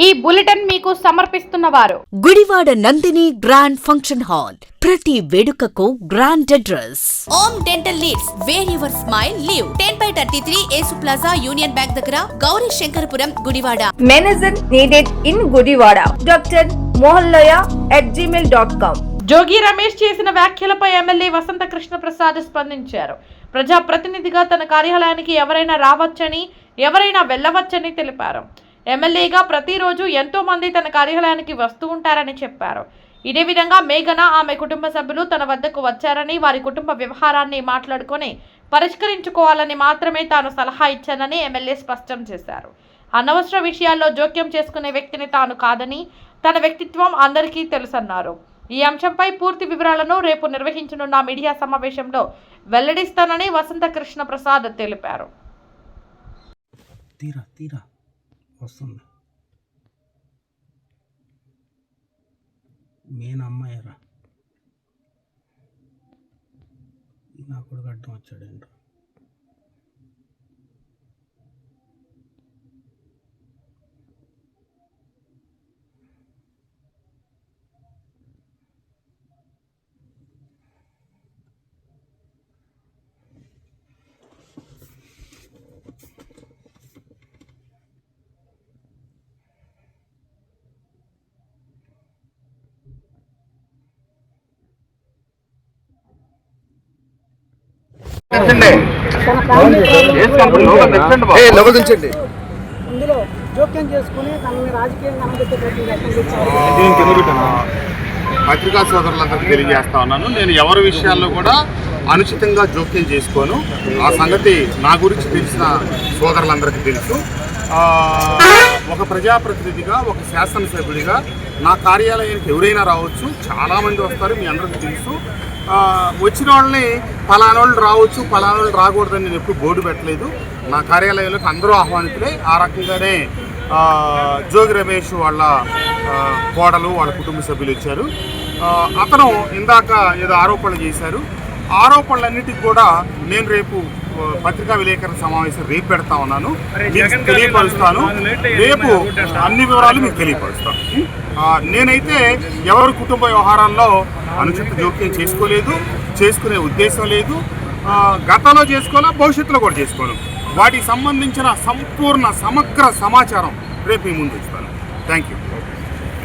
ఈ బులెటిన్ మీకు సమర్పిస్తున్నవారు Gudivada Nandini grand function hall. ప్రతి వేడుకకు grand address. Om dental leads where your smile live 10/33 Yesu plaza union bank దగ్గర Gauri Shankarapuram Gudivada. Medicine needed in Gudiwada. Dr. mohanlaya@gmail.com. Jogi Ramesh చేసిన వ్యాఖ్యలపై ఎమ్మెల్యే వసంత కృష్ణ ప్రసాద్ స్పందించారు. ప్రజాప్రతినిధిగా తన కార్యాలయానికి ఎవరైనా రావచ్చని, ఎవరైనా వెళ్లవచ్చని తెలిపారు. ఎమ్మెల్యేగా ప్రతిరోజు ఎంతో మంది తన కార్యాలయానికి వస్తూ ఉంటారని చెప్పారు. ఇదే విధంగా మేఘన, ఆమె కుటుంబ సభ్యులు తన వద్దకు వచ్చారని, వారి కుటుంబ వ్యవహారాన్ని మాట్లాడుకొని పరిష్కరించుకోవాలని మాత్రమే తాను సలహా ఇచ్చానని ఎమ్మెల్యే స్పష్టం చేశారు. అనవసర విషయాల్లో జోక్యం చేసుకునే వ్యక్తిని తాను కాదని, తన వ్యక్తిత్వం అందరికీ తెలుసన్నారు. ఈ అంశంపై పూర్తి వివరాలను రేపు నిర్వహించనున్న మీడియా సమావేశంలో వెల్లడిస్తానని వసంత కృష్ణ ప్రసాద్ తెలిపారు. వస్తుంది మెయిన్ అమ్మాయిరా నా కొడుకు అడ్డం వచ్చాడంట. ఇందులో జోక్యం చేసుకుని తనని రాజకీయంగా పత్రికా సోదరులందరికీ తెలియజేస్తా ఉన్నాను. నేను ఎవరి విషయాల్లో కూడా అనుచితంగా జోక్యం చేసుకోను. ఆ సంగతి నా గురించి తెలిసిన సోదరులందరికీ తెలుసు. ఒక ప్రజాప్రతినిధిగా, ఒక శాసనసభ్యుడిగా నా కార్యాలయానికి ఎవరైనా రావచ్చు. చాలామంది వస్తారు, మీ అందరికీ తెలుసు. వచ్చిన వాళ్ళని పలానా వాళ్ళు రావచ్చు, పలానా వాళ్ళు రాకూడదని నేను ఎప్పుడు బోర్డు పెట్టలేదు. నా కార్యాలయంలోకి అందరూ ఆహ్వానితులే. ఆ రకంగానే జోగి రమేష్ వాళ్ళ కోడలు, వాళ్ళ కుటుంబ సభ్యులు వచ్చారు. అతను ఇందాక ఏదో ఆరోపణలు చేశారు. ఆరోపణలన్నిటికీ కూడా నేను రేపు పత్రికా విలేకరుల సమావేశం రేపు పెడతా ఉన్నాను, మీకు తెలియపరుస్తాను. రేపు అన్ని వివరాలు మీకు తెలియపరుస్తాను. నేనైతే ఎవరి కుటుంబ వ్యవహారాల్లో అనుచిత జోక్యం చేసుకోలేదు, చేసుకునే ఉద్దేశం లేదు. గతంలో చేసుకోవాలా, భవిష్యత్తులో కూడా చేసుకోను. వాటికి సంబంధించిన సంపూర్ణ సమగ్ర సమాచారం రేపు మీ ముందు ఇస్తాను. Thank you.